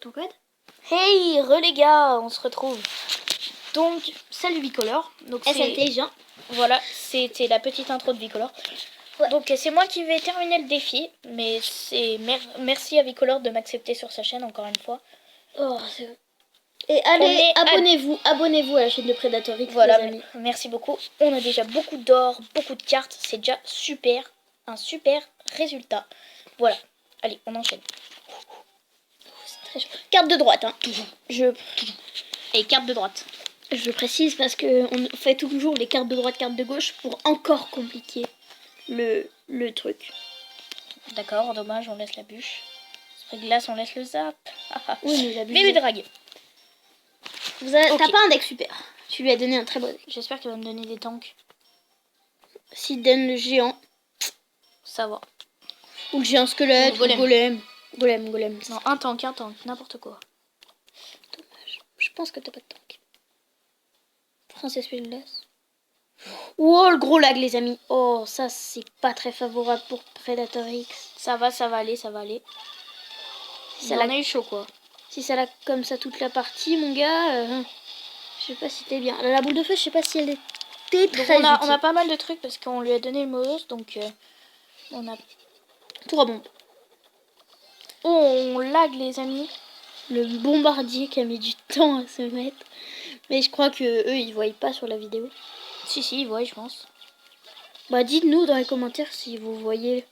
ton code. Hey, les gars, on se retrouve. Donc, salut Bicolore. Donc C'est intelligent. Voilà, c'était la petite intro de Bicolore. Ouais. Donc c'est moi qui vais terminer le défi, mais c'est merci à Bicolore de m'accepter sur sa chaîne encore une fois. Oh, c'est... Et allez, abonnez-vous à la chaîne de Predatorix, voilà, les amis. Merci beaucoup. On a déjà beaucoup d'or, beaucoup de cartes, c'est déjà super, un super résultat. Voilà, allez, on enchaîne. C'est très chaud. Carte de droite, hein. Et carte de droite. Je précise parce que on fait toujours les cartes de droite, cartes de gauche pour encore compliquer le truc. D'accord, dommage, on laisse la bûche. Spray glace, on laisse le zap. Oui, mais la bûche. Bébé drague. T'as pas un deck super. Tu lui as donné un très beau deck. J'espère qu'il va me donner des tanks. S'il donne le géant. Ça va. Ou le géant squelette, ou golem. Golem. Non, un tank, n'importe quoi. Dommage. Je pense que t'as pas de tank. Princesse Pélasse. Oh, le gros lag, les amis. Oh, ça, c'est pas très favorable pour Predatorix. Ça va aller. Si ça a eu chaud, quoi. Si ça lag comme ça toute la partie, mon gars, je sais pas si t'es bien. La boule de feu, je sais pas si elle était très utile. On a pas mal de trucs parce qu'on lui a donné le Molos, donc on a... Tout rebond. Oh, on lag, les amis. Le bombardier qui a mis du temps à se mettre. Mais je crois que eux, ils voient pas sur la vidéo. Si, ils voient, je pense. Bah, dites-nous dans les commentaires si vous voyez.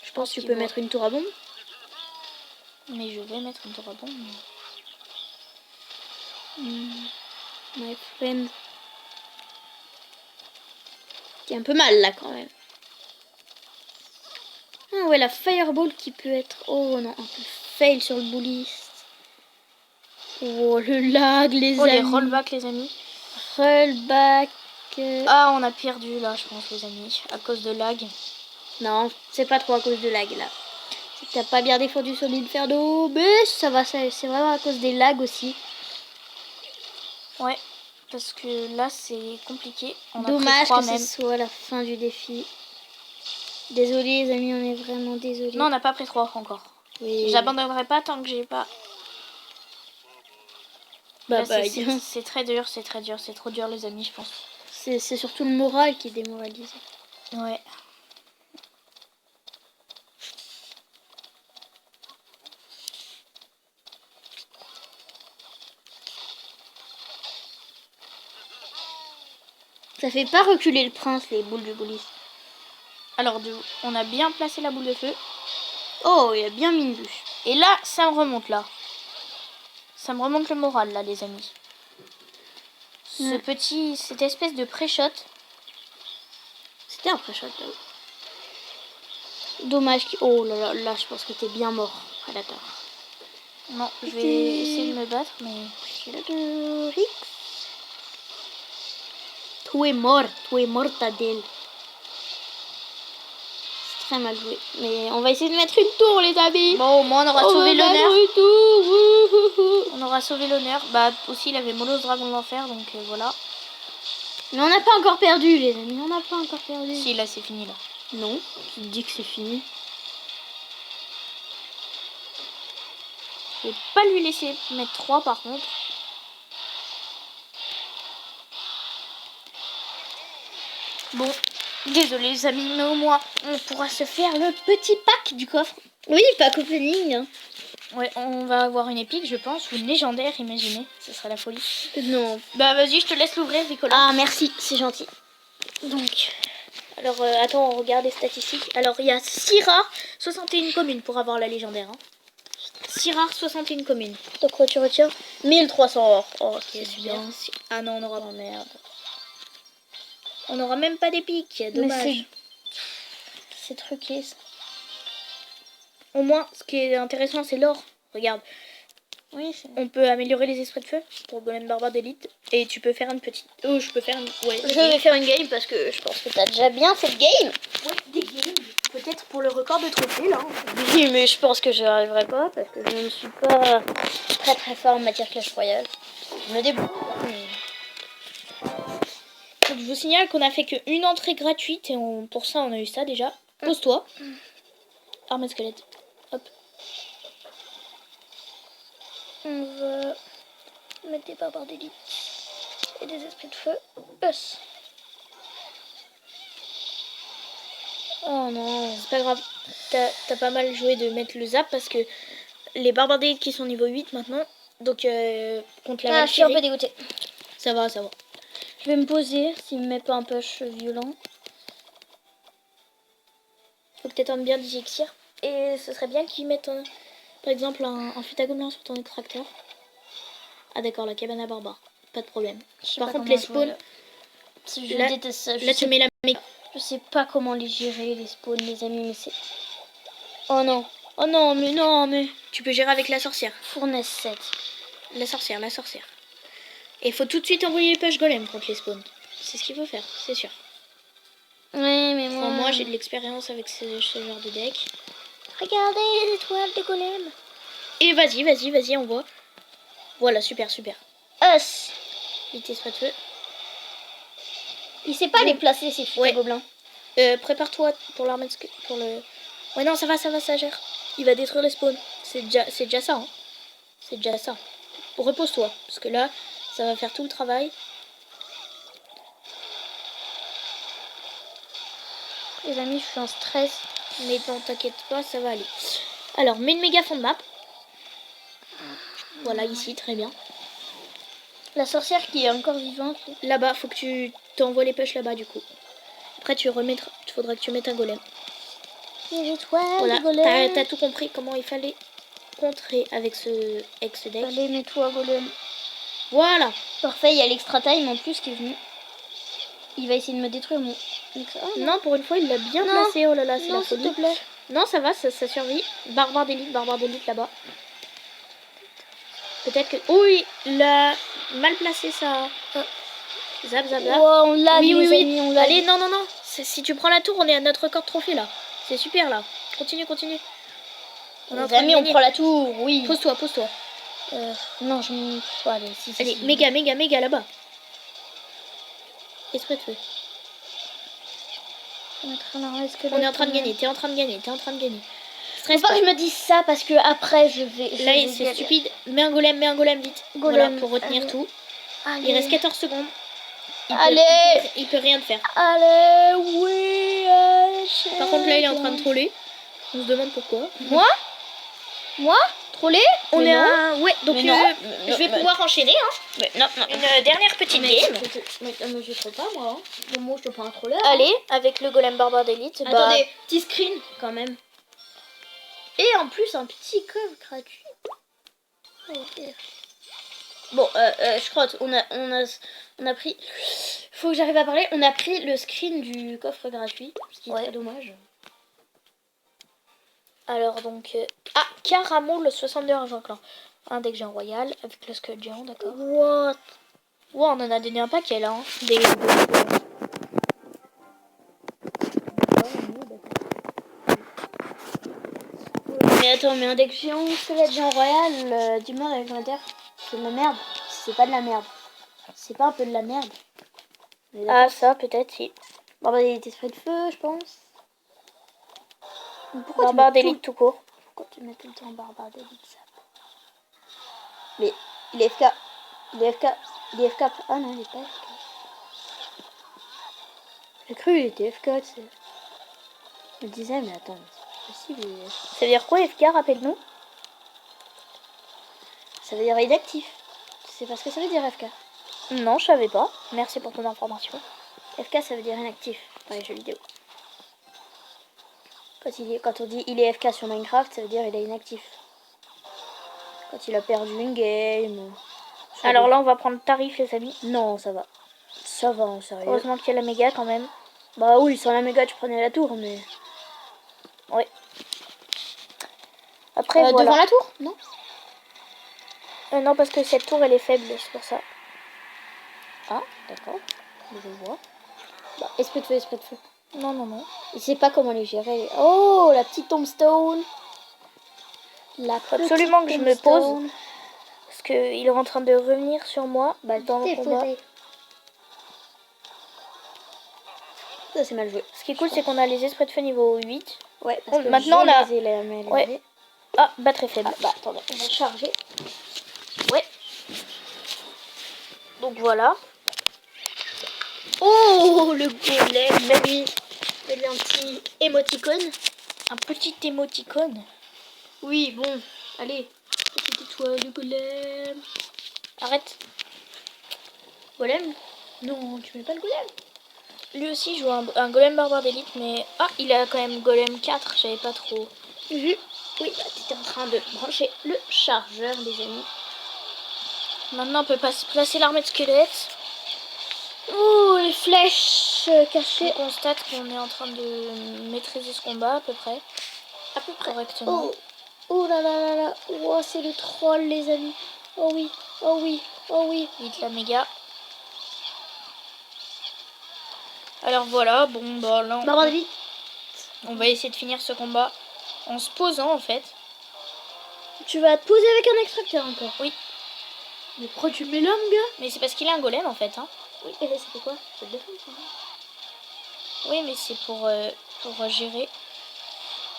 Je pense que tu peux mettre une tour à bombe. Mais je vais mettre une tour à bombe. My friend. C'est un peu mal là quand même. Ah ouais, la fireball qui peut être... Oh non, un peu fail sur le bulliste. Oh, le lag, les amis. Les rollbacks, les amis. Rollback. Ah, on a perdu là, je pense, les amis. À cause de lag. Non, c'est pas trop à cause de lag là. C'est que t'as pas bien défendu sur l'Inferno. Mais ça va, c'est vraiment à cause des lags aussi. Ouais, parce que là, c'est compliqué. Dommage que ce soit la fin du défi. Désolé les amis, on est vraiment désolé. Non, on n'a pas pris 3 encore. Oui. J'abandonnerai pas tant que j'ai pas... Bah, c'est très dur, c'est trop dur les amis, je pense. C'est surtout le moral qui est démoralisé. Ouais. Ça fait pas reculer le prince, les boules de police. Alors, on a bien placé la boule de feu. Oh, il a bien mis une bûche. Et là, ça me remonte là. Ça me remonte le moral là, les amis. Cette espèce de pré-shot. C'était un pré-shot là. Dommage. Oh là, je pense que t'es bien mort, Predator. Non, je vais essayer de me battre, mais... Predatorix. Tu es mortadelle. C'est très mal joué. Mais on va essayer de mettre une tour, les amis. Bon, au moins on aura sauvé l'honneur. On aura sauvé l'honneur. Bah, aussi, il avait Molos Dragon d'Enfer, donc voilà. Mais on n'a pas encore perdu, les amis. On n'a pas encore perdu. Si, là, c'est fini, là. Non, tu te dis que c'est fini. Je vais pas lui laisser mettre 3, par contre. Bon, désolé les amis, mais au moins on pourra se faire le petit pack du coffre. Oui, pack opening. Hein. Ouais, on va avoir une épique, je pense, ou une légendaire, imaginez. Ce serait la folie. Non. Bah vas-y, je te laisse l'ouvrir, Nicolas. Ah, merci, c'est gentil. Donc, alors attends, on regarde les statistiques. Alors il y a 6 rares, 61 communes pour avoir la légendaire. Hein. 6 rares, 61 communes. Donc quoi tu retires 1300 or. Oh, c'est bien. Ah non, on aura... Oh merde. On n'aura même pas d'épique, dommage. C'est truqué ça. Au moins, ce qui est intéressant, c'est l'or. Regarde. Oui, on peut améliorer les esprits de feu pour Golem Barbare d'élite. Et tu peux faire une petite... Oh, je peux faire une... Ouais, je vais faire une game parce que je pense que t'as déjà bien fait de game. Ouais, des games. Peut-être pour le record de trophée, là. Oui, mais je pense que je n'y arriverai pas parce que je ne suis pas très fort en matière Clash Royale. Je me débrouille. Donc, je vous signale qu'on a fait qu'une entrée gratuite et pour ça on a eu ça déjà. Pose-toi. Arme squelette. Hop. On va mettre des barbares d'élite et des esprits de feu. Us. Oh non, c'est pas grave. T'as pas mal joué de mettre le zap parce que les barbares d'élite qui sont niveau 8 maintenant. Donc contre la Ah, je suis un Valkyrie. peu dégoûtée. Ça va, ça va. Je vais me poser s'il me met pas un push violent. Faut que t'étends bien des élixirs. Et ce serait bien qu'ils mettent par exemple un fût à gobelins sur ton extracteur. Ah d'accord, la cabane à barbares. Pas de problème. Par contre les spawns, Je là- déteste ça. là tu mets la méga. Je sais pas comment les gérer, les spawns, les amis, mais c'est... Oh non. Oh non, mais non, mais... Tu peux gérer avec la sorcière. Fournaise 7. La sorcière, la sorcière. Et faut tout de suite envoyer les push golem contre les spawns. C'est ce qu'il faut faire, c'est sûr. Ouais, mais moi... Enfin, moi j'ai de l'expérience avec ce genre de deck. Regardez les étoiles de golem. Et vas-y, on voit. Voilà, super. Us. Vite esprit de feu. Il sait pas les placer, ces fûts à Ouais. gobelins. Prépare-toi pour l'armée de pour le. Ouais non ça va, ça gère. Il va détruire les spawns. C'est déjà ça. Hein. C'est déjà ça. Repose-toi. Parce que là, ça va faire tout le travail. Les amis, je suis en stress. Mais non, t'inquiète pas, ça va aller. Alors, mets une méga fond de map. Voilà, ici, très bien. La sorcière qui est encore vivante. Là-bas, faut que tu t'envoies les push là-bas du coup. Après, tu remettras. Il faudra que tu mettes un golem. Les étoiles Voilà, de golem. t'as tout compris comment il fallait contrer avec ce deck. Allez, mets-toi golem. Voilà. Parfait, il y a l'extra time en plus qui est venu. Il va essayer de me détruire mon... Oh, Non, pour une fois, il l'a bien Non. placé. Oh là là, c'est la non, s'il folie. te plaît. Non, ça va, ça survit. Barbare d'élite là-bas. Peut-être que... Oh oui, il a mal placé ça. Zap. Oh, on l'a, Oui. amis, on l'a. Allez, non. Si tu prends la tour, on est à notre record de trophée là. C'est super là. Continue. On est en Les train de amis, on gagner. prend la tour, oui. Pose-toi. Non, je me... Allez, si. Allez, méga là-bas. Esprit de feu. On est en train de gagner. T'es en train de gagner. Faut Stresse pas pas. que je me dise ça parce que après je vais... Là, c'est stupide. Mets un golem vite. Golem, Voilà, pour retenir allez. tout. Allez. Il reste 14 secondes. Allez. Il peut rien te faire. Allez, oui. Par contre, là, il est en train de troller. On se demande pourquoi. Moi Troller On Mais est non. à... Ouais, donc Mais non. je vais pouvoir enchaîner. Hein. Mais non. Une dernière petite game. Mais je troll pas moi. Moi je te prends un troller. Allez, avec le golem barbare d'élite. Attendez, petit screen quand même. Et en plus, un petit coffre gratuit. Bon, je crois on a pris... Faut que j'arrive à parler. On a pris le screen du coffre gratuit. Ce qui est très dommage. Alors donc... Ah, Caramo, le 62 argent clan. Un deck géant royal avec le squelette géant, d'accord. What? Wow, on en a donné un paquet là. Hein. Mais attends, mais un deck géant, squelette géant royal, dis-moi dans les commentaires. C'est de la merde. C'est pas de la merde. C'est pas un peu de la merde. Ah, ça, peut-être, si. Bon, bah, il était esprit de feu, je pense. Pourquoi Barbare tu mets d'élite tout court. Pourquoi tu mets tout le temps barbare d'élite ça? Mais il est FK. Il est FK. Ah non, il est pas FK. J'ai cru qu'il était FK, tu sais. Je me disais, mais attends, c'est possible. Ça veut dire quoi, FK, rappelle-nous? Ça veut dire inactif. Tu sais pas ce que ça veut dire FK? Non, je savais pas. Merci pour ton information. FK, ça veut dire inactif dans les jeux vidéo. Quand on dit il est FK sur Minecraft, ça veut dire il est inactif. Quand il a perdu une game. Alors là, on va prendre tarif, les amis. Non, ça va. Ça va, en sérieux. Heureusement qu'il y a la méga quand même. Bah oui, sans la méga, tu prenais la tour, mais... Ouais. Après, voilà. Devant la tour? Non. Non, parce que cette tour, elle est faible, c'est pour ça. Ah, d'accord. Je vois. Bah, esprit de feu. Non. Il sait pas comment les gérer. Oh, la petite tombstone. Faut absolument que je me pose. Parce qu'il est en train de revenir sur moi dans le combat. Ça, c'est mal joué. Ce qui est cool, c'est qu'on a les esprits de feu niveau 8. Ouais, parce que maintenant, on a... les Ouais. Ah, batterie faible. Ah, bah, attendez, on va charger. Donc voilà. Oh, le golem. Mets-lui un petit émoticône. Un petit émoticône. Oui, bon. Allez. Petite étoile de golem. Arrête. Golem? Non, tu mets pas le golem. Lui aussi joue un golem barbare d'élite, mais... Ah, il a quand même golem 4, j'avais pas trop... Oui, bah, t'étais en train de brancher le chargeur, les amis. Maintenant, on peut placer l'armée de squelettes. Oh, les flèches Je cachées. constate qu'on est en train de maîtriser ce combat, à peu près. À peu près. Correctement. Oh là là là là. Oh, c'est le troll, les amis. Oh oui, oh oui, oh oui. Vite la méga. Alors voilà, bon, bah là... Barbare d'élite. On va essayer de finir ce combat en se posant, en fait. Tu vas te poser avec un extracteur encore. Oui. Mais pourquoi tu le mets là, mon gars? Mais c'est parce qu'il a un golem, en fait, hein. Oui, et là, c'était quoi? C'est de défense, hein. Oui, mais c'est pour gérer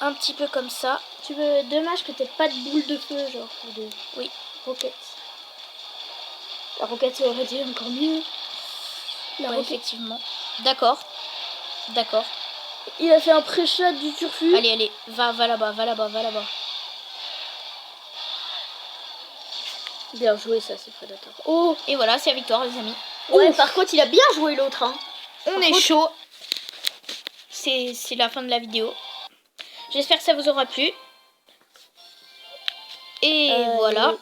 un petit peu comme ça. Tu veux... Dommage que t'aies pas de boule de feu, genre, ou de... Oui. Roquette. La roquette, ça aurait été encore mieux. La Ouais, roquette. effectivement. D'accord. D'accord. Il a fait un pré-shot du turfu. Allez, allez. Va là-bas, va là-bas, va là-bas. Bien joué, ça, c'est prédateur. Oh. Et voilà, c'est la victoire, les amis. Ouais, Ouf. par contre, il a bien joué l'autre, hein. On est chaud. C'est la fin de la vidéo. J'espère que ça vous aura plu. Et voilà.